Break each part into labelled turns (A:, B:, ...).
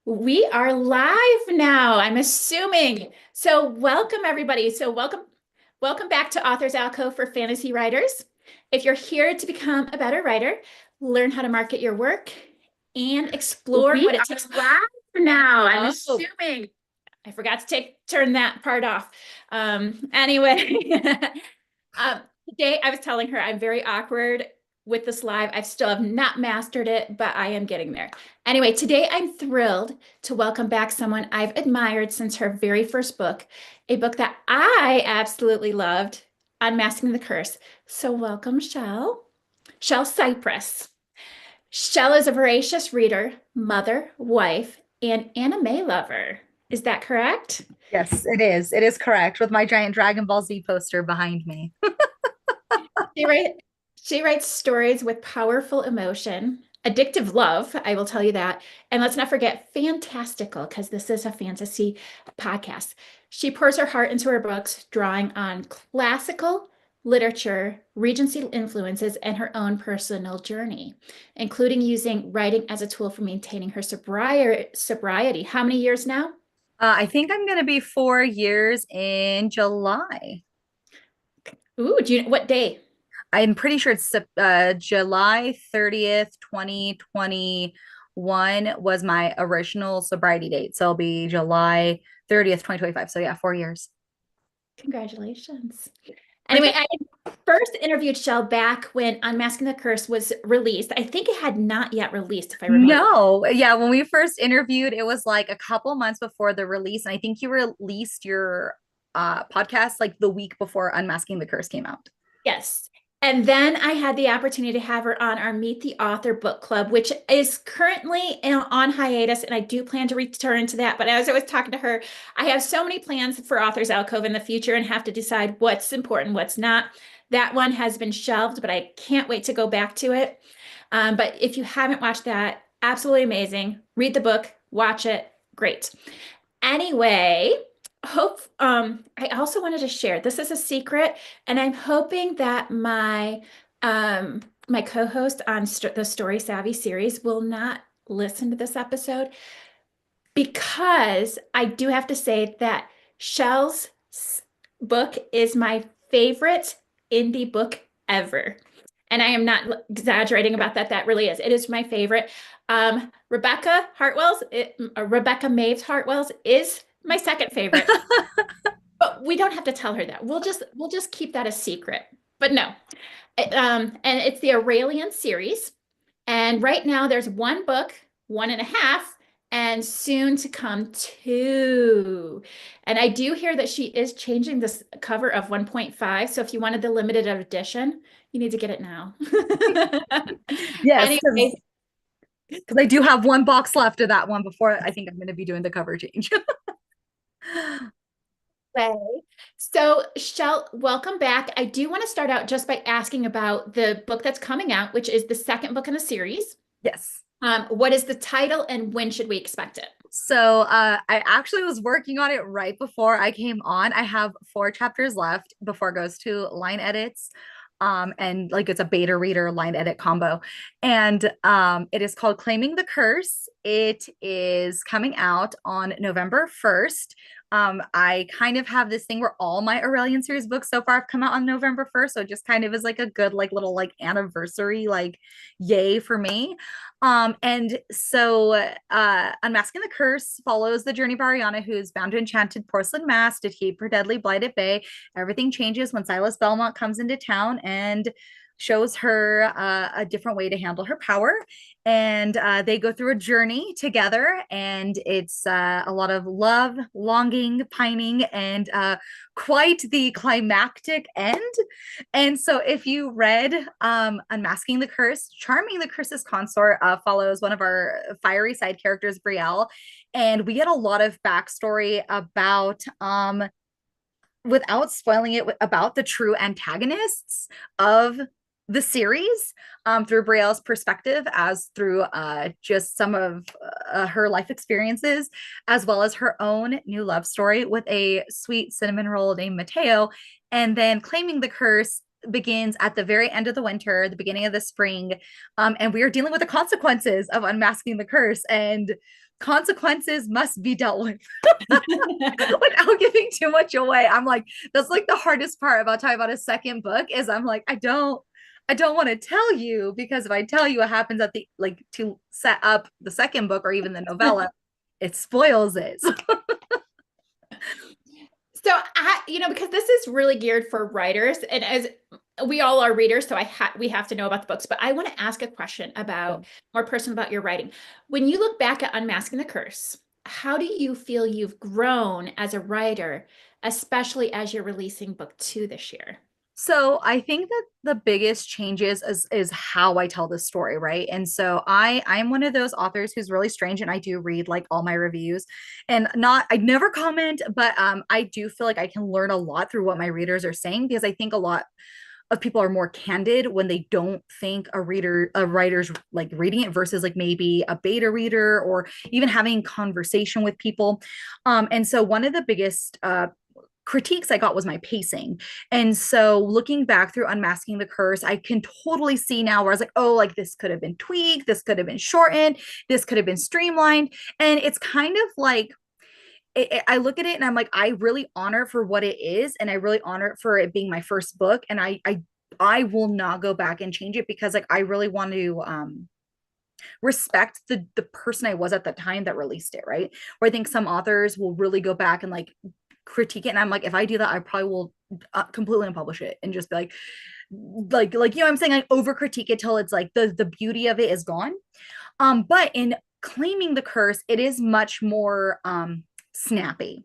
A: We are live now, I'm assuming. So welcome everybody. Welcome back to Authors Alcove for fantasy writers. If you're here to become a better writer, learn how to market your work and explore what it takes live now. I'm assuming. I forgot to turn that part off. Anyway, today I was telling her I'm very awkward with this live. I still have not mastered it, but I am getting there. Anyway, today I'm thrilled to welcome back someone I've admired since her very first book, a book that I absolutely loved, Unmasking the Curse. So welcome, Chelle Cypress. Chelle is a voracious reader, mother, wife, and anime lover. Is that correct?
B: Yes, it is. It is correct with my giant Dragon Ball Z poster behind me.
A: She, write, she writes stories with powerful emotion, addictive love, I will tell you that. And let's not forget fantastical, because this is a fantasy podcast. She pours her heart into her books, drawing on classical literature, Regency influences, and her own personal journey, including using writing as a tool for maintaining her sobriety. How many years now?
B: I think I'm going to be 4 years in July.
A: Ooh, do you what day?
B: I'm pretty sure it's July 30th, 2021 was my original sobriety date. So it'll be July 30th, 2025. So yeah, 4 years.
A: Congratulations.
B: Thank
A: Anyway,
B: you.
A: I first interviewed Chelle back when Unmasking the Curse was released. I think it had not yet released, if I remember.
B: No, yeah, when we first interviewed, it was like a couple months before the release. And I think you released your podcast like the week before Unmasking the Curse came out.
A: Yes. And then I had the opportunity to have her on our Meet the Author book club, which is currently on hiatus, and I do plan to return to that. But as I was talking to her, I have so many plans for Authors Alcove in the future and have to decide what's important, what's not. That one has been shelved, but I can't wait to go back to it. But if you haven't watched that, absolutely amazing. Read the book, watch it, great. Anyway, I also wanted to share. This is a secret, and I'm hoping that my co-host on the Story Savvy series will not listen to this episode because I do have to say that Shell's book is my favorite indie book ever. And I am not exaggerating about that. That really is. It is my favorite. Rebecca Maeve's Hartwell's is my second favorite. But we don't have to tell her that. We'll just keep that a secret. But no. And it's the Aralian series. And right now there's one book, one and a half, and soon to come two. And I do hear that she is changing this cover of 1.5. So if you wanted the limited edition, you need to get it now.
B: Yes,
A: Anyway,
B: because I do have one box left of that one before I think I'm going to be doing the cover change.
A: way. So, Shell, welcome back. I do want to start out just by asking about the book that's coming out, which is the second book in the series.
B: Yes.
A: What is the title and when should we expect it?
B: So I actually was working on it right before I came on. I have 4 chapters left before it goes to line edits. And like it's a beta reader line edit combo. And it is called Claiming the Curse. It is coming out on November 1st. I kind of have this thing where all my Aralian series books so far have come out on November 1st. So it just kind of is like a good, like little like anniversary, like yay for me. And so Unmasking the Curse follows the journey of Ariana, who's bound to enchanted porcelain mask to keep her deadly blight at bay. Everything changes when Silas Belmont comes into town and shows her a different way to handle her power. And they go through a journey together, and it's a lot of love, longing, pining, and quite the climactic end. And so, if you read Unmasking the Curse, Charming the Curse's consort follows one of our fiery side characters, Brielle, and we get a lot of backstory about without spoiling it about the true antagonists of the series through Brielle's perspective, as through just some of her life experiences, as well as her own new love story with a sweet cinnamon roll named Mateo. And then Claiming the Curse begins at the very end of the winter, the beginning of the spring. And we are dealing with the consequences of unmasking the curse. And consequences must be dealt with without giving too much away. I'm like, that's like the hardest part about talking about a second book is I'm like, I don't want to tell you because if I tell you what happens at the like to set up the second book or even the novella, it spoils it.
A: So because this is really geared for writers, and as we all are readers, so we have to know about the books. But I want to ask a question about more personal about your writing. When you look back at Unmasking the Curse, how do you feel you've grown as a writer, especially as you're releasing book 2 this year?
B: So I think that the biggest changes is how I tell the story, right? And so I'm one of those authors who's really strange, and I do read like all my reviews, and not I never comment, but I do feel like I can learn a lot through what my readers are saying because I think a lot of people are more candid when they don't think a writer's like reading it versus like maybe a beta reader or even having conversation with people. And so one of the biggest critiques I got was my pacing. And so looking back through Unmasking the Curse, I can totally see now where I was like, oh, like this could have been tweaked, this could have been shortened, this could have been streamlined. And it's kind of like I look at it and I'm like, I really honor it for what it is, and I really honor it for it being my first book. And I will not go back and change it because like I really want to respect the person I was at the time that released it, right? Where I think some authors will really go back and like critique it, and I'm like, if I do that, I probably will completely unpublish it and just be like I'm saying, I over critique it till it's like the beauty of it is gone. But in claiming the curse, it is much more snappy.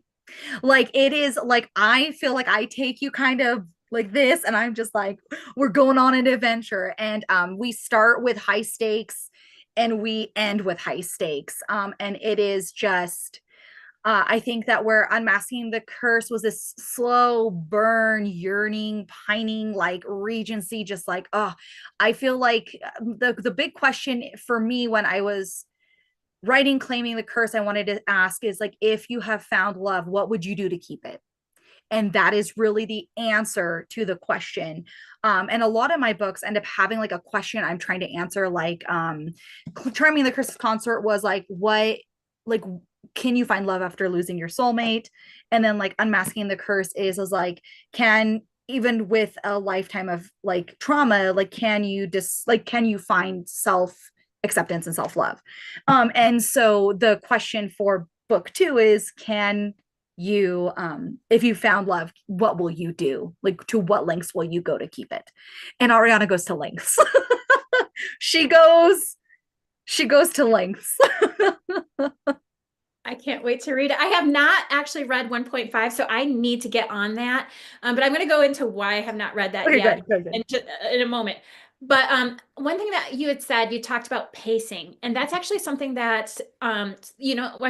B: Like it is like I feel like I take you kind of like this, and I'm just like, we're going on an adventure, and we start with high stakes and we end with high stakes. And it is just I think that where Unmasking the Curse was this slow burn, yearning, pining, like Regency, just like, oh, I feel like the big question for me when I was writing Claiming the Curse, I wanted to ask is like, if you have found love, what would you do to keep it? And that is really the answer to the question. And a lot of my books end up having like a question I'm trying to answer, like Charming the Curse's Consort was like can you find love after losing your soulmate? And then like Unmasking the Curse is like, can even with a lifetime of like trauma, like can you find self acceptance and self love? And so the question for book 2 is, can you if you found love, what will you do? Like to what lengths will you go to keep it? And Ariana goes to lengths. she goes she goes to lengths.
A: I can't wait to read it. I have not actually read 1.5, so I need to get on that. But I'm going to go into why I have not read that
B: Okay,
A: yet
B: good.
A: in a moment. But one thing that you had said, you talked about pacing, and that's actually something that I'm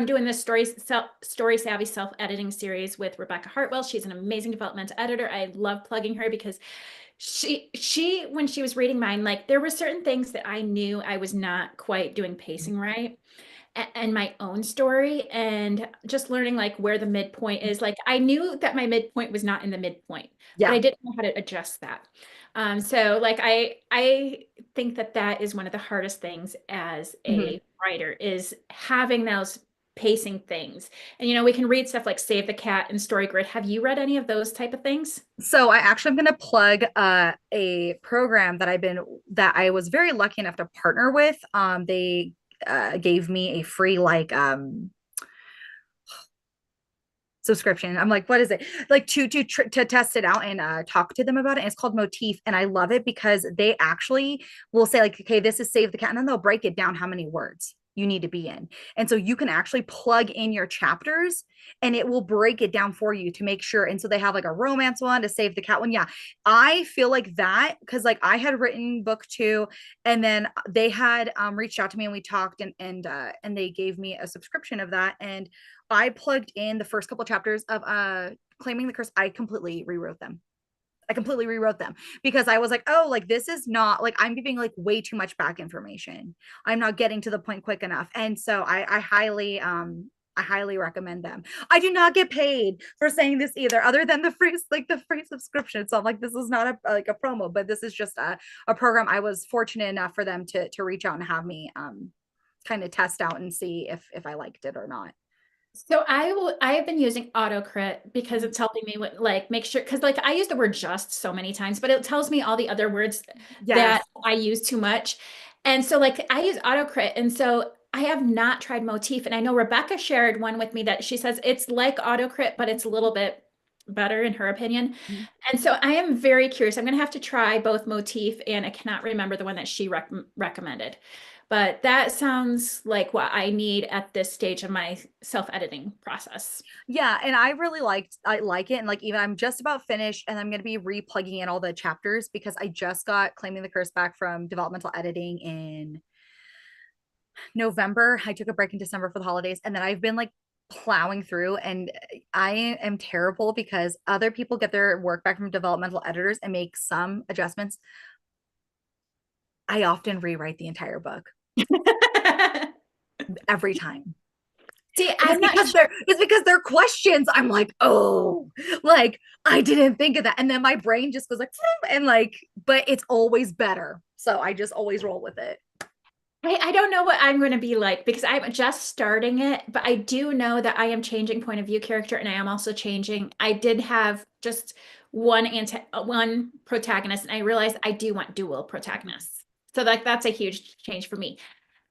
A: doing this story savvy self-editing series with Rebecca Hartwell. She's an amazing developmental editor. I love plugging her because she when she was reading mine, like there were certain things that I knew I was not quite doing pacing right and my own story, and just learning like where the midpoint is. Like I knew that my midpoint was not in the midpoint, but
B: Yeah.
A: I didn't know how to adjust that. So like I think that that is one of the hardest things as
B: Mhm.
A: a writer is having those pacing things. And we can read stuff like Save the Cat and Story Grid. Have you read any of those type of things?
B: So I actually am going to plug a program that I was very lucky enough to partner with. They gave me a free like subscription. I'm like, what is it? Like to test it out and talk to them about it. And it's called Motif, and I love it because they actually will say like, okay, this is Save the Cat, and then they'll break it down how many words you need to be in. And so you can actually plug in your chapters and it will break it down for you to make sure. And so they have like a romance one, to Save the Cat one. Yeah. I feel like that because like I had written book 2, and then they had reached out to me and we talked, and they gave me a subscription of that. And I plugged in the first couple chapters of Claiming the Curse. I completely rewrote them. I completely rewrote them because I was like, oh, like this is not like I'm giving like way too much back information. I'm not getting to the point quick enough. And so I highly recommend them. I do not get paid for saying this either, other than the free subscription. So I'm like, this is not like a promo, but this is just a program. I was fortunate enough for them to reach out and have me kind of test out and see if I liked it or not.
A: So I have been using autocrit because it's helping me with like make sure because like I use the word just so many times, but it tells me all the other words
B: Yes.
A: that I use too much. And so like I use autocrit and so I have not tried motif and I know Rebecca shared one with me that she says it's like autocrit but it's a little bit better in her opinion. And so I am very curious. I'm going to have to try both motif and I cannot remember the one that she recommended. But that sounds like what I need at this stage of my self-editing process.
B: Yeah, and I like it, and like even I'm just about finished and I'm going to be replugging in all the chapters because I just got Claiming the Curse back from developmental editing in November. I took a break in December for the holidays, and then I've been like plowing through, and I am terrible because other people get their work back from developmental editors and make some adjustments. I often rewrite the entire book every time.
A: See,
B: And
A: I'm not sure.
B: it's because they're questions. I'm like, oh, like I didn't think of that. And then my brain just goes like, and like, but it's always better. So I just always roll with it.
A: I don't know what I'm going to be like because I'm just starting it, but I do know that I am changing point of view character and I am also changing. I did have just one protagonist and I realized I do want dual protagonists. So like that's a huge change for me.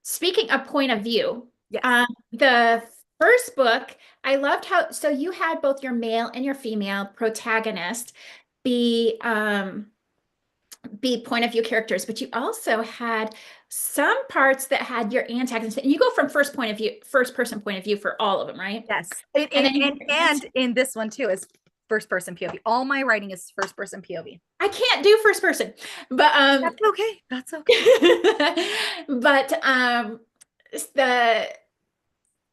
A: Speaking of point of view,
B: Yes.
A: the first book, I loved how so you had both your male and your female protagonist be be point of view characters, but you also had some parts that had your antagonist, and you go from first point of view, first person point of view for all of them, right?
B: Yes.
A: And then you have
B: And in this one too is first person POV. All my writing is first person POV.
A: I can't do first person, but
B: That's okay. That's okay.
A: but the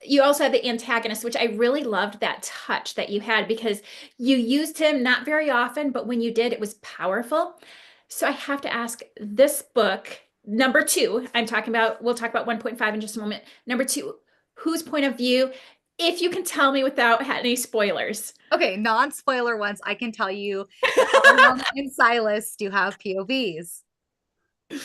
A: you also had the antagonist, which I really loved that touch that you had because you used him not very often, but when you did, it was powerful. So I have to ask this book, number two, I'm talking about, we'll talk about 1.5 in just a moment. Number two, whose point of view, if you can tell me without any spoilers.
B: Okay, non-spoiler ones. I can tell you that Ariana and Silas do have POVs.
A: Okay.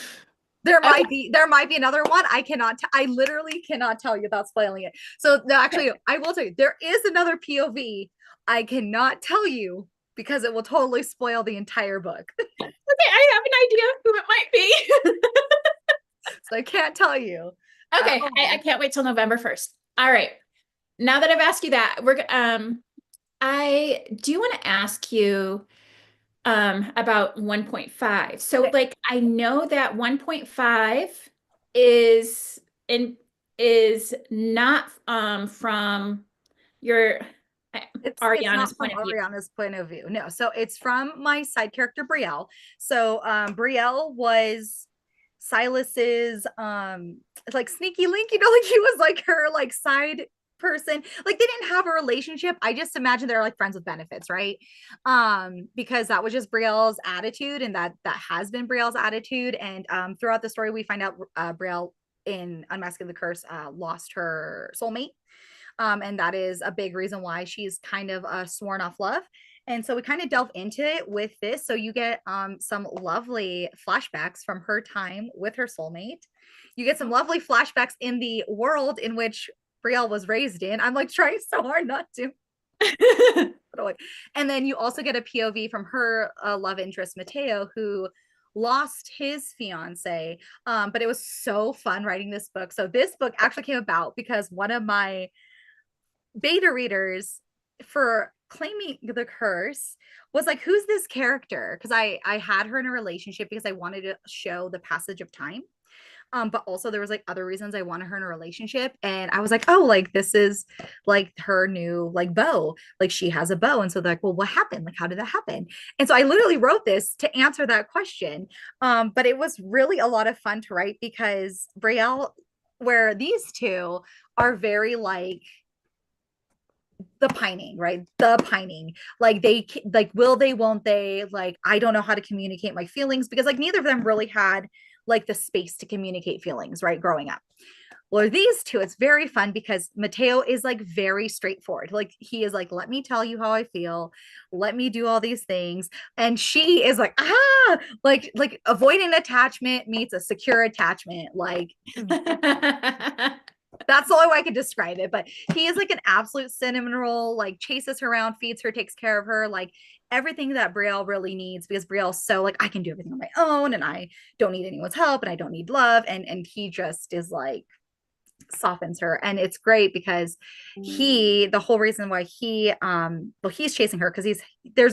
B: There might be another one. I literally cannot tell you without spoiling it. So no, actually, I will tell you there is another POV. I cannot tell you because it will totally spoil the entire book.
A: Okay, I have an idea who it might be.
B: So I can't tell you.
A: Okay, I can't wait till November 1st. All right. Now that I've asked you that, I do want to ask you about 1.5. So
B: Okay.
A: like I know that 1.5 is in is not from your
B: It's
A: Ariana's
B: not from
A: point of view.
B: Ariana's point of view. No. So it's from my side character Brielle. So Brielle was Silas's like sneaky link, you know, like he was like her like side person. Like they didn't have a relationship. I just imagine they're like friends with benefits, right? Because that was just Brielle's attitude, and that has been Brielle's attitude. And throughout the story, we find out Brielle in Unmasking the Curse lost her soulmate. And that is a big reason why she's kind of sworn off love. And so we kind of delve into it with this. So you get some lovely flashbacks from her time with her soulmate. You get some lovely flashbacks in the world in which Brielle was raised in. I'm like trying so hard not to. And then you also get a POV from her love interest, Mateo, who lost his fiance. But it was so fun writing this book. So this book actually came about because one of my beta readers for Claiming the Curse was like, who's this character? Because I had her in a relationship because I wanted to show the passage of time. But also there was like other reasons I wanted her in a relationship. And I was like, oh, like this is like her new like beau. Like she has a beau. And so they're like, well, what happened? Like, how did that happen? And so I literally wrote this to answer that question. But it was really a lot of fun to write because Brielle, where these two are very like the pining, right? The pining. Like they like will they, won't they? Like I don't know how to communicate my feelings because like neither of them really had like the space to communicate feelings, right? Growing up. Well, these two, it's very fun because Mateo is like very straightforward. Like he is like, let me tell you how I feel. Let me do all these things. And she is like, like avoiding attachment meets a secure attachment. Like that's the only way I could describe it. But he is like an absolute cinnamon roll, like chases her around, feeds her, takes care of her, like everything that Brielle really needs because Brielle's so like, I can do everything on my own and I don't need anyone's help and I don't need love. And he just is like softens her. And it's great because the whole reason why he's chasing her because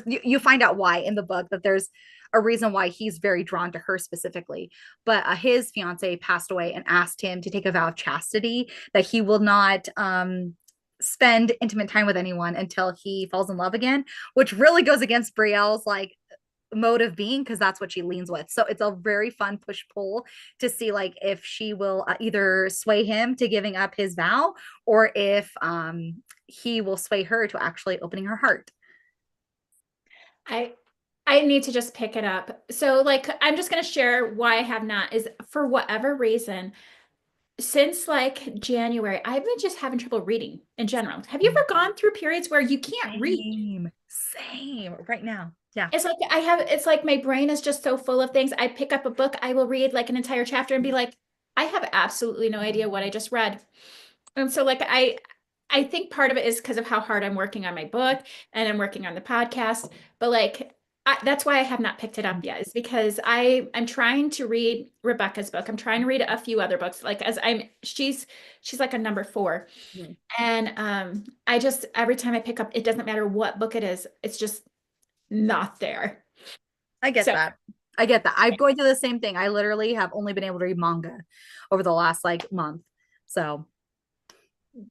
B: you find out why in the book that there's a reason why he's very drawn to her specifically. But his fiance passed away and asked him to take a vow of chastity that he will not spend intimate time with anyone until he falls in love again, which really goes against Brielle's like mode of being because that's what she leans with. So it's a very fun push pull to see like if she will either sway him to giving up his vow or if he will sway her to actually opening her heart.
A: I I need to just pick it up. So like I'm just going to share why I have not is for whatever reason since like January I've been just having trouble reading in general. Have you ever gone through periods where you can't read?
B: Same right now. Yeah.
A: It's like my brain is just so full of things. I pick up a book, I will read like an entire chapter and be like, I have absolutely no idea what I just read. And so like I think part of it is because of how hard I'm working on my book and I'm working on the podcast. But like that's why I have not picked it up yet, is because I'm trying to read Rebecca's book. I'm trying to read a few other books. Like as I'm she's like a number 4.
B: Mhm.
A: And I just every time I pick up, it doesn't matter what book it is, it's just not there.
B: I get
A: So
B: that. I get that. I'm going through the same thing. I literally have only been able to read manga over the last like month. So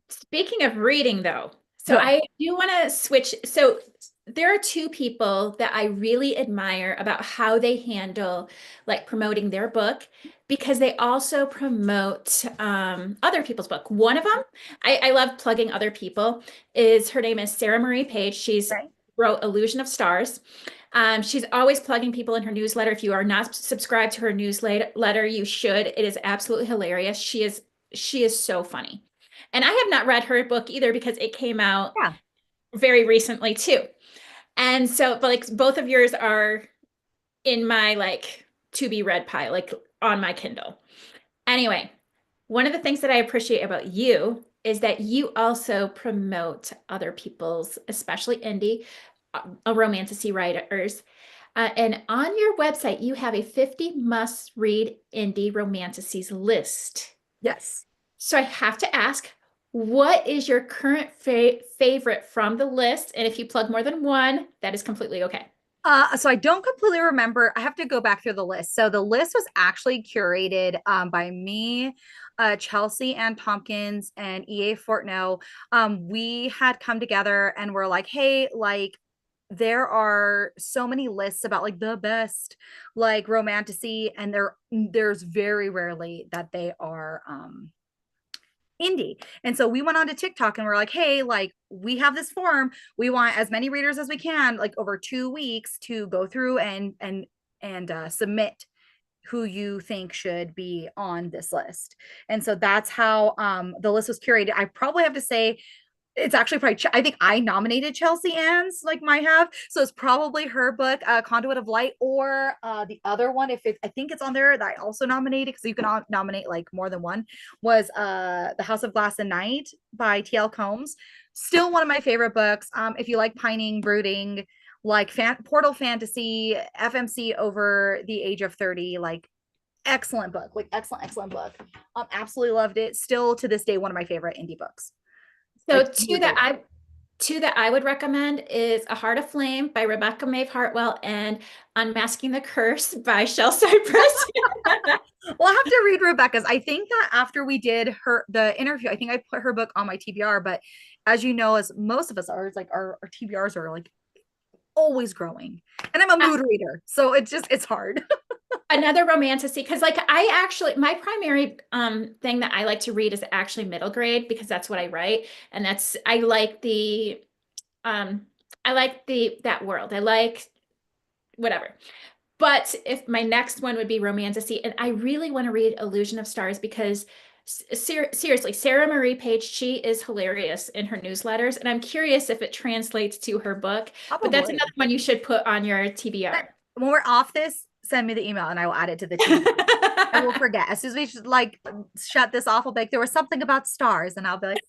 A: speaking of reading, though, so
B: go.
A: I do want to switch. So there are two people that I really admire about how they handle like promoting their book because they also promote other people's book. One of them, I love plugging other people, is her name is Sarah Marie Page. She's
B: Right.
A: wrote Illusion of Stars. She's always plugging people in her newsletter. If you are not subscribed to her newsletter, you should. It is absolutely hilarious. She is so funny. And I have not read her book either because it came out
B: Yeah.
A: very recently too. And so, but like both of yours are in my like to be read pile, like on my Kindle. Anyway, one of the things that I appreciate about you is that you also promote other people's, especially indie, romantasy writers. And on your website, you have a 50 must read indie romantasies list.
B: Yes.
A: So I have to ask, what is your current favorite from the list? And if you plug more than one, that is completely okay.
B: So I don't completely remember. I have to go back through the list. So the list was actually curated by me, Chelsea Ann Tompkins, and EA Fortno. We had come together and we're like, hey, like there are so many lists about like the best like romantasy, and there's very rarely that they are indie. And so we went on to TikTok and we're like, hey, like we have this form. We want as many readers as we can, like over 2 weeks, to go through and submit who you think should be on this list. And so that's how the list was curated. I probably have to say it's actually probably I think I nominated Chelsea Ann's like might have, so it's probably her book Conduit of Light, or the other one, if I think it's on there that I also nominated because you can nominate like more than one, was The House of Glass and Night by TL Combs. Still one of my favorite books. If you like pining, brooding, like portal fantasy, FMC over the age of 30, like excellent book, like excellent book. Absolutely loved it. Still to this day one of my favorite indie books.
A: So
B: Like really love it.
A: two that I would recommend is A Heart of Flame by Rebecca Maeve Hartwell and Unmasking the Curse by Chelle Cypress.
B: Well, I have to read Rebecca's. I think that after we did the interview, I think I put her book on my TBR. But as you know, as most of us are, it's like our TBRs are like always growing. And I'm a mood reader, so it's hard.
A: Another romantasy, because like I actually my primary thing that I like to read is actually middle grade because that's what I write. And that's um I like the that world. I like whatever. But if my next one would be romantasy, and I really want to read Illusion of Stars because Seriously, Sarah Marie Page, she is hilarious in her newsletters, and I'm curious if it translates to her book, but that's another
B: Probably.
A: one you should put on your
B: But
A: TBR.
B: when we're off this, send me the email and I will add it to the TBR. I will forget. As soon as we should like shut this off, I'll be like, there was something about stars, and I'll be like,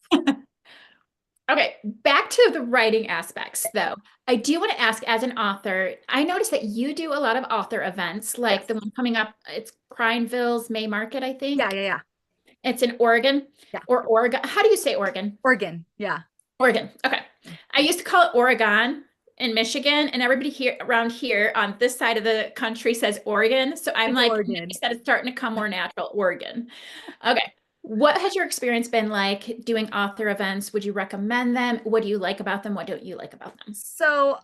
A: Okay, back to the writing aspects, though. I do want to ask, as an author, I noticed that you do a lot of author events, like
B: yes.
A: the one coming up. It's Prineville's May Market, I
B: Yeah,
A: think.
B: yeah, yeah.
A: It's in Oregon
B: Yeah.
A: or Oregon. How do you say Oregon?
B: Oregon. Yeah.
A: Oregon. Okay. I used to call it Oregon in Michigan, and everybody here around here on this side of the country says Oregon. So I'm
B: It's
A: like,
B: Oregon.
A: maybe that it's starting to come more natural, Oregon. Okay. What has your experience been like doing author events? Would you recommend them? What do you like about them? What don't you like about them?
B: So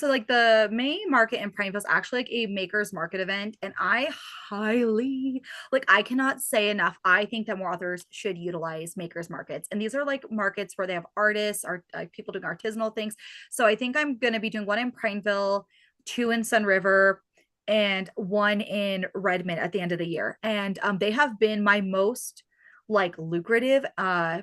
B: like the May market in Prineville is actually like a makers market event, and I highly like I cannot say enough. I think that more authors should utilize makers markets, and these are like markets where they have artists or like people doing artisanal things. So I think I'm gonna be doing one in Prineville, two in Sun River, and one in Redmond at the end of the year. And they have been my most like lucrative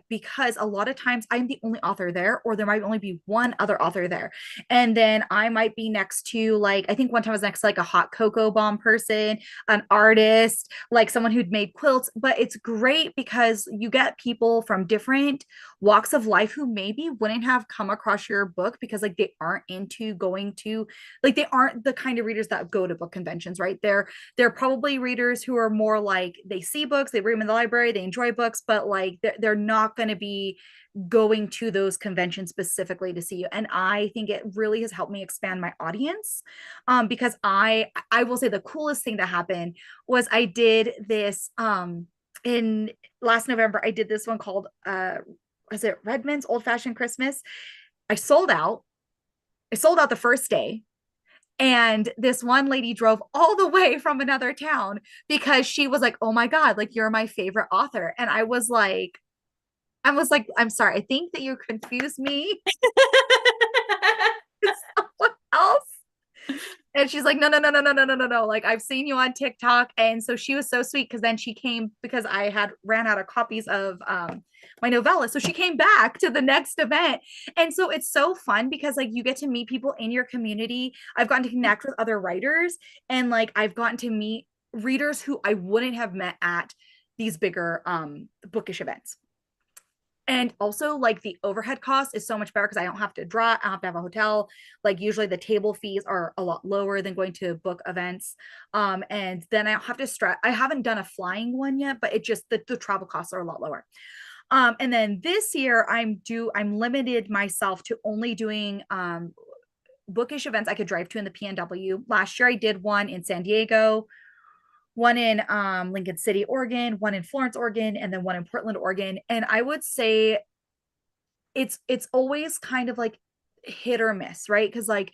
B: because a lot of times I'm the only author there, or there might only be one other author there, and then I might be next to like I think one time I was next to like a hot cocoa bomb person, an artist, like someone who'd made quilts. But it's great because you get people from different walks of life who maybe wouldn't have come across your book because like they aren't into going to like they aren't the kind of readers that go to book conventions, right? They're probably readers who are more like they see books, they read them in the library, they enjoy books, but like they're not going to be going to those conventions specifically to see you. And I think it really has helped me expand my audience, because I will say the coolest thing that happened was I did this in last November. I did this one called was it Redmond's Old Fashioned Christmas. I sold out. I sold out the first day. And this one lady drove all the way from another town because she was like, "Oh my God, like you're my favorite author." And I was like, "I'm sorry. I think that you confused me with someone else." And she's like, "No, no, no, no, no, no, no, no, no. Like I've seen you on TikTok." And so she was so sweet because then she came because I had ran out of copies of my novella. So she came back to the next event. And so it's so fun because like you get to meet people in your community. I've gotten to connect with other writers, and like I've gotten to meet readers who I wouldn't have met at these bigger bookish events. And also like the overhead cost is so much better because I don't have to drive, I don't have to have a hotel. Like usually the table fees are a lot lower than going to book events. And then I don't have to stress. I haven't done a flying one yet, but it just the travel costs are a lot lower. And then this year I'm limited myself to only doing bookish events I could drive to in the PNW. Last year I did one in San Diego, one in Lincoln City, Oregon, one in Florence, Oregon, and then one in Portland, Oregon. And I would say it's always kind of like hit or miss, right? Because like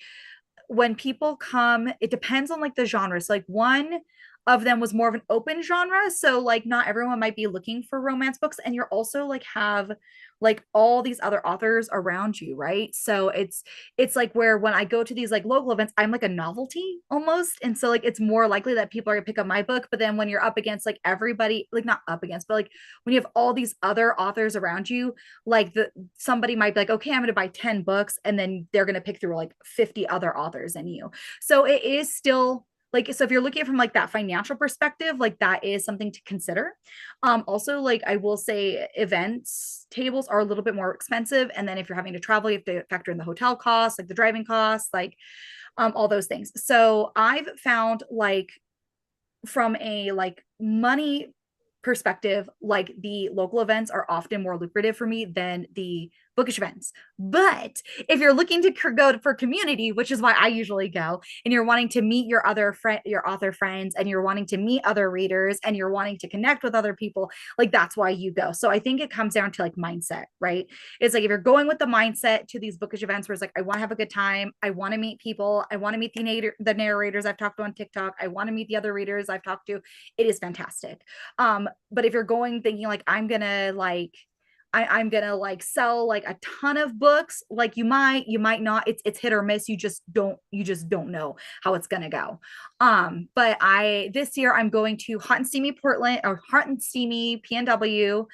B: when people come, it depends on like the genre. So like one of them was more of an open genre. So like not everyone might be looking for romance books. And you're also like have like all these other authors around you, right? So it's like where when I go to these like local events, I'm like a novelty almost. And so like it's more likely that people are gonna pick up my book. But then when you're up against like everybody, like not up against, but like when you have all these other authors around you, like somebody might be like, okay, I'm gonna buy 10 books, and then they're gonna pick through like 50 other authors than you. So it is still like, so if you're looking at it from like that financial perspective, like that is something to consider. Also, like I will say events tables are a little bit more expensive. And then if you're having to travel, you have to factor in the hotel costs, like the driving costs, like all those things. So I've found like from a like money perspective, like the local events are often more lucrative for me than the bookish events. But if you're looking to go for community, which is why I usually go, and you're wanting to meet your other friend, your author friends, and you're wanting to meet other readers, and you're wanting to connect with other people, like that's why you go. So I think it comes down to like mindset, right? It's like if you're going with the mindset to these bookish events where it's like, I want to have a good time, I want to meet people, I want to meet the narrators I've talked to on TikTok, I want to meet the other readers I've talked to, it is fantastic. But if you're going thinking like I'm gonna like sell like a ton of books. Like you might not. It's hit or miss. You just don't know how it's gonna go. But I this year I'm going to Hot and Steamy Portland or Hot and Steamy PNW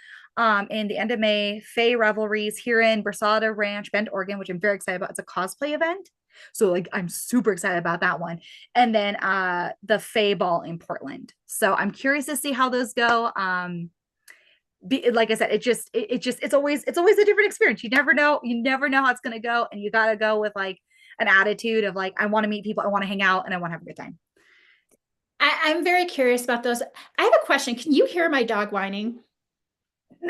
B: in the end of May, Fave Revelries here in Brasada Ranch, Bend, Oregon, which I'm very excited about. It's a cosplay event. So like I'm super excited about that one. And then the Fay Ball in Portland. So I'm curious to see how those go. Like I said, it's always a different experience. You never know how it's gonna go, and you gotta go with like an attitude of like, I want to meet people, I want to hang out, and I want to have a good time.
A: I'm very curious about those. I have a question. Can you hear my dog whining?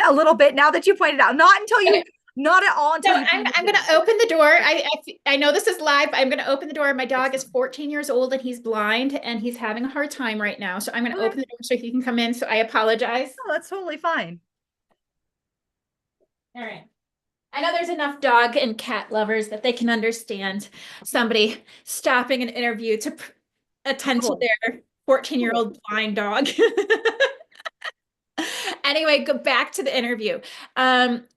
B: A little bit now that you pointed out, not until you,
A: Okay.
B: not at all
A: So
B: until you
A: I'm going to open the door. I know this is live. I'm going to open the door. My dog is 14 years old and he's blind and he's having a hard time right now. So I'm going to
B: Okay.
A: open the door so he can come in. So I apologize.
B: Oh, that's totally fine.
A: All right. I know there's enough dog and cat lovers that they can understand somebody stopping an interview to attend to
B: Cool.
A: their 14-year-old
B: Cool.
A: old blind dog. Anyway, go back to the interview.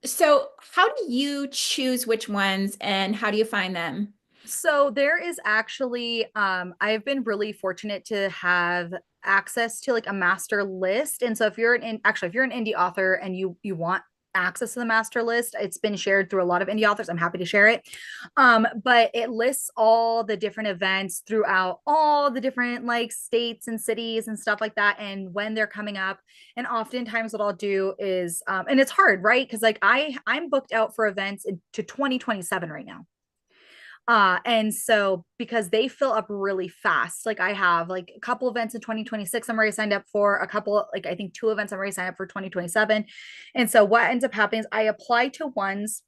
A: So how do you choose which ones and how do you find them?
B: So there is actually I've been really fortunate to have access to like a master list. And so if you're actually if you're an indie author and you want access to the master list, it's been shared through a lot of indie authors. I'm happy to share it. But it lists all the different events throughout all the different like states and cities and stuff like that and when they're coming up. And oftentimes what I'll do is and it's hard, right? Because like I'm booked out for events to 2027 right now. And so because they fill up really fast, like I have like a couple events in 2026, I'm already signed up for a couple, like I think two events I'm already signed up for 2027. And so what ends up happening is I apply to ones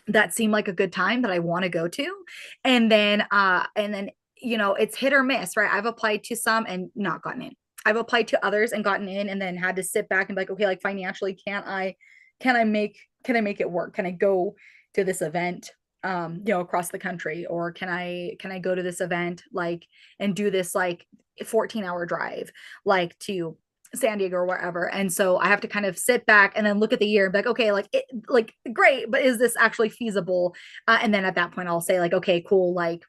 B: that seem like a good time that I want to go to. And then, you know, it's hit or miss, right? I've applied to some and not gotten in. I've applied to others and gotten in and then had to sit back and be like, okay, like financially, can I make it work? Can I go to this event you know, across the country? Or can I go to this event like and do this like 14-hour drive like to San Diego or wherever? And so I have to kind of sit back and then look at the year and be like, okay, like great, but is this actually feasible? And then at that point I'll say like, okay, cool, like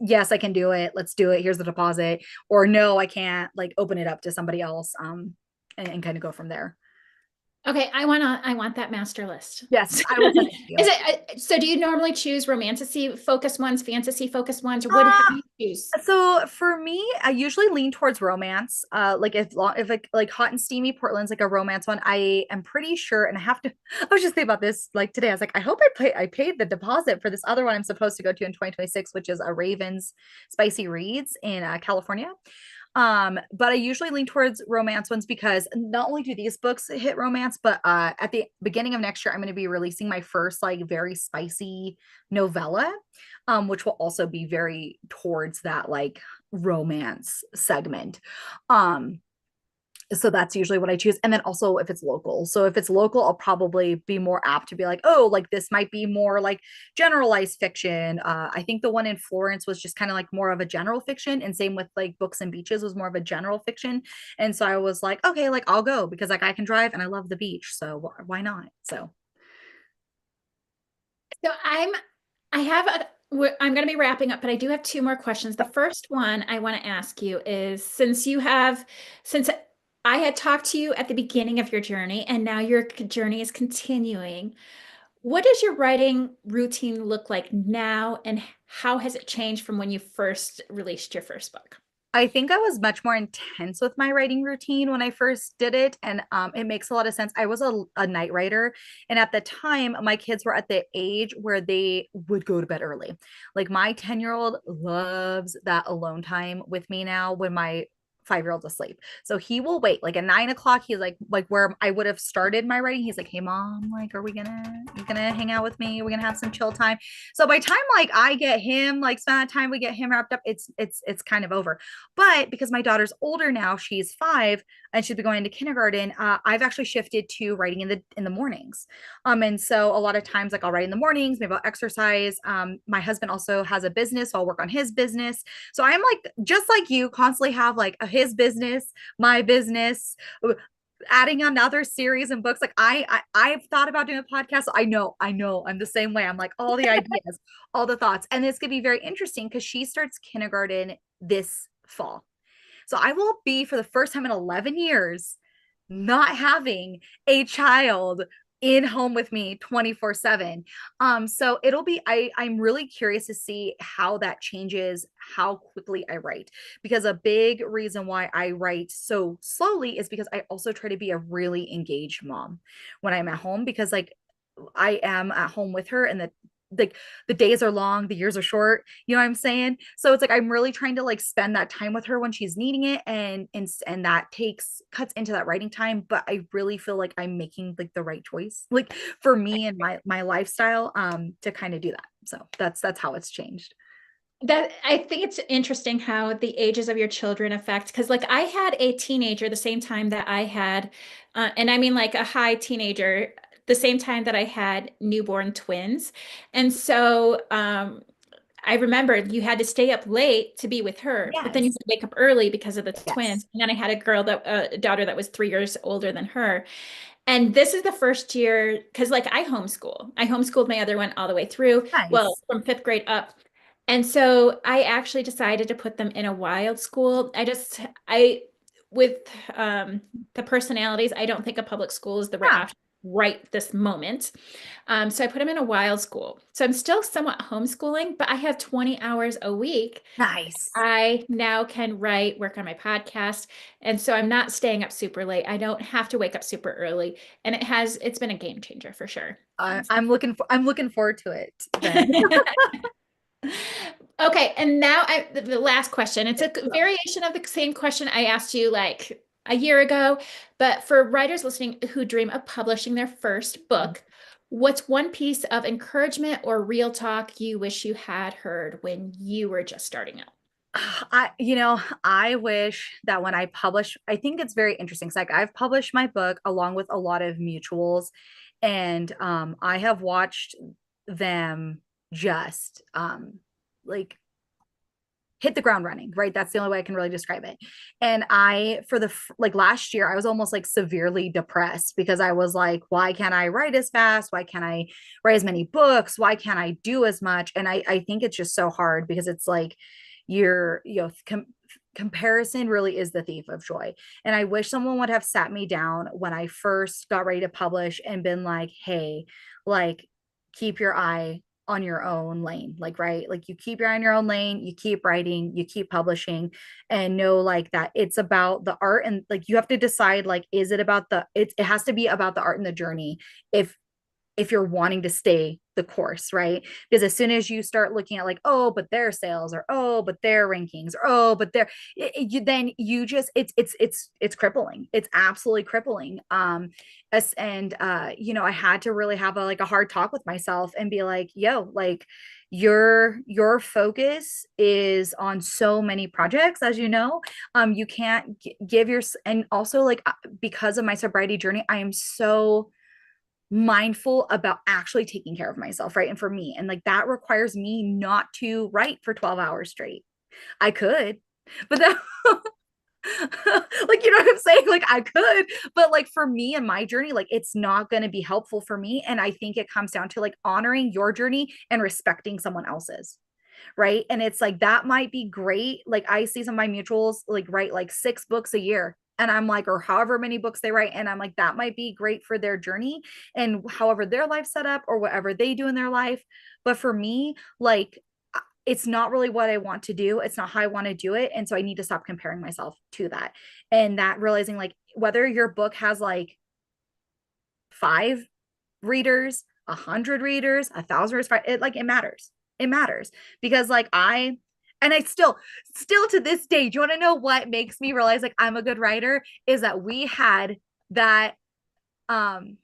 B: yes, I can do it, let's do it, here's the deposit. Or no, I can't, like open it up to somebody else and kind of go from there.
A: Okay, I want that master list.
B: Yes, I will send it to
A: Is
B: you.
A: it so do you normally choose romantasy focus ones, fantasy focus ones, or what how
B: Uh,
A: do you choose?
B: So for me, I usually lean towards romance. Like if like Hot and Steamy Portland's like a romance one, I am pretty sure, and I have to. I was just thinking about this like today. I was like, I hope I paid the deposit for this other one I'm supposed to go to in 2026, which is a Ravens Spicy Reads in California. But I usually lean towards romance ones because not only do these books hit romance, but at the beginning of next year, I'm going to be releasing my first like very spicy novella, which will also be very towards that like romance segment. Um, so that's usually what I choose. And then also if it's local. So if it's local, I'll probably be more apt to be like, oh, like this might be more like generalized fiction. I think the one in Florence was just kind of like more of a general fiction. And same with like Books and Beaches was more of a general fiction. And so I was like, okay, like I'll go because like I can drive and I love the beach. So why not? So
A: So I have I'm going to be wrapping up, but I do have two more questions. The first one I want to ask you is since I had talked to you at the beginning of your journey and now your journey is continuing, what does your writing routine look like now and how has it changed from when you first released your first book?
B: I think I was much more intense with my writing routine when I first did it. And it makes a lot of sense. I was a night writer. And at the time, my kids were at the age where they would go to bed early. Like my 10-year-old loves that alone time with me now when my 5-year-old's asleep. So he will wait like at 9 o'clock. He's like where I would have started my writing. He's like, hey mom, like, you gonna hang out with me? Are we gonna have some chill time? So by the time like I get him, like spend that time, we get him wrapped up, it's kind of over. But because my daughter's older now, she's 5 and she's been going to kindergarten, I've actually shifted to writing in the mornings. And so a lot of times like I'll write in the mornings, maybe I'll exercise. My husband also has a business, so I'll work on his business. So I'm like just like you, constantly have like his business, my business, adding another series and books. Like I've thought about doing a podcast. So I know I'm the same way. I'm like all the ideas, all the thoughts. And it's gonna be very interesting because she starts kindergarten this fall. So I will be for the first time in 11 years not having a child in home with me 24/7. So it'll be I'm really curious to see how that changes how quickly I write, because a big reason why I write so slowly is because I also try to be a really engaged mom when I'm at home, because like I am at home with her, and like the days are long, the years are short, you know what I'm saying? So it's like I'm really trying to like spend that time with her when she's needing it, and that takes cuts into that writing time, but I really feel like I'm making like the right choice, like for me and my lifestyle, to kind of do that. So that's how it's changed.
A: That I think it's interesting how the ages of your children affect, because like I had a teenager the same time that I had, and I mean like a high teenager, the same time that I had newborn twins. And so I remember you had to stay up late to be with her, but then you had
B: Yes.
A: to wake up early because of the
B: Yes.
A: twins. And then I had a daughter that was 3 years older than her. And this is the first year, because like I homeschool. I homeschooled my other one all the way through, well,
B: Nice.
A: from fifth grade up. And so I actually decided to put them in a wild school. With the personalities, I don't think a public school is the right
B: Yeah.
A: option right this moment. So I put them in a wild school. So I'm still somewhat homeschooling, but I have 20 hours a week.
B: Nice.
A: I now can write, work on my podcast. And so I'm not staying up super late. I don't have to wake up super early. And it's been a game changer for sure.
B: I'm looking forward to it then.
A: Okay, and now the last question. It's a variation of the same question I asked you like a year ago, but for writers listening who dream of publishing their first book, what's one piece of encouragement or real talk you wish you had heard when you were just starting out?
B: I wish that when I publish, I think it's very interesting. It's like I've published my book along with a lot of mutuals, and I have watched them just like hit the ground running, right? That's the only way I can really describe it. And like last year, I was almost like severely depressed because I was like, why can't I write as fast? Why can't I write as many books? Why can't I do as much? And I think it's just so hard because it's like comparison really is the thief of joy. And I wish someone would have sat me down when I first got ready to publish and been like, hey, like, keep your eye on your own lane, like, right, like you keep your eye on your own lane, you keep writing, you keep publishing, and know like that it's about the art, and like you have to decide, like, is it about it has to be about the art and the journey if you're wanting to stay the course, right? Because as soon as you start looking at like, oh, but their sales, or oh, but their rankings, or oh, but their then you just it's crippling. It's absolutely crippling. I had to really have a hard talk with myself and be like, yo, like your focus is on so many projects, as you know. You can't give your, and also like because of my sobriety journey, I am so mindful about actually taking care of myself, right? And for me, and like that requires me not to write for 12 hours straight. I could, but that like, you know what I'm saying? Like I could, but like for me and my journey, like it's not going to be helpful for me. And I think it comes down to like honoring your journey and respecting someone else's. Right. And it's like that might be great. Like I see some of my mutuals like write like 6 books a year. And I'm like, or however many books they write. And I'm like, that might be great for their journey and however their life set up or whatever they do in their life. But for me, like, it's not really what I want to do. It's not how I want to do it. And so I need to stop comparing myself to that. And that realizing like whether your book has like 5 readers, 100 readers, 1,000 readers, it matters. It matters because like I still to this day, do you want to know what makes me realize like I'm a good writer is that we had that um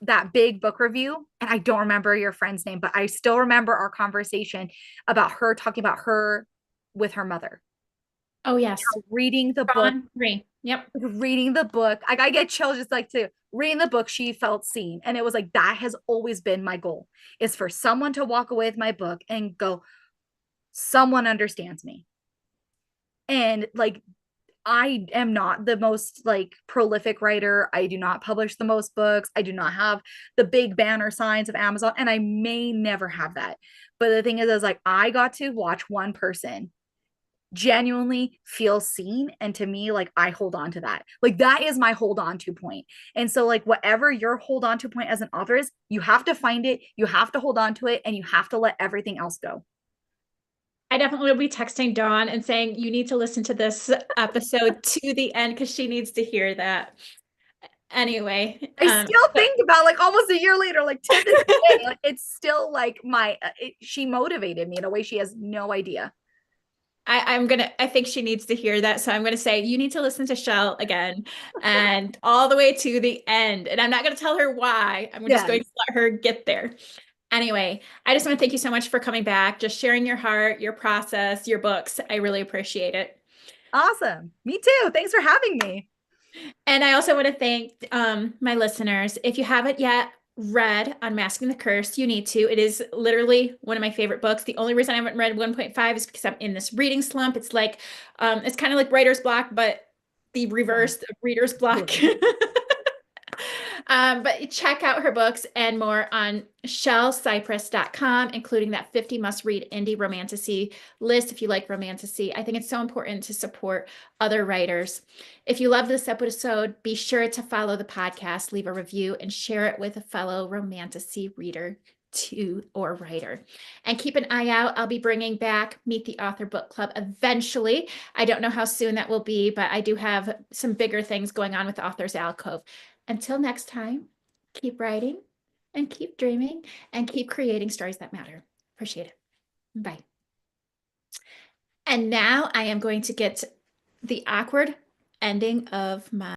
B: that big book review, and I don't remember your friend's name, but I still remember our conversation about her talking about her with her mother.
A: Oh, yes.
B: Reading the book,
A: Ron 3. Yep.
B: I get chills just like to reading the book, she felt seen. And it was like that has always been my goal, is for someone to walk away with my book and go, someone understands me. And like I am not the most like prolific writer. I do not publish the most books. I do not have the big banner signs of Amazon, and I may never have that. But the thing is like I got to watch one person genuinely feel seen, and to me like I hold on to that. Like that is my hold on to point. And so like whatever your hold on to point as an author is, you have to find it, you have to hold on to it, and you have to let everything else go.
A: I definitely will be texting Dawn and saying, you need to listen to this episode to the end because she needs to hear that. Anyway,
B: I still think about like almost a year later, like to this day, like it's still like she motivated me in a way she has no idea.
A: I think she needs to hear that. So I'm gonna say you need to listen to Chelle again and all the way to the end. And I'm not gonna tell her why. I'm just going
B: Yes.
A: to let her get there. Anyway, I just want to thank you so much for coming back, just sharing your heart, your process, your books. I really appreciate it.
B: Awesome. Me too. Thanks for having me.
A: And I also want to thank my listeners. If you haven't yet read Unmasking the Curse, you need to. It is literally one of my favorite books. The only reason I haven't read 1.5 is because I'm in this reading slump. It's like, it's kind of like writer's block, but the
B: Yeah,
A: reverse of reader's block.
B: totally.
A: But check out her books and more on ChelleCypress.com, including that 50 must-read indie romantasy list if you like romantasy. I think it's so important to support other writers. If you love this episode, be sure to follow the podcast, leave a review, and share it with a fellow romantasy reader to or writer. And keep an eye out. I'll be bringing back Meet the Author Book Club eventually. I don't know how soon that will be, but I do have some bigger things going on with Authors Alcove. Until next time, keep writing and keep dreaming and keep creating stories that matter. Appreciate it. Bye. And now I am going to get the awkward ending of my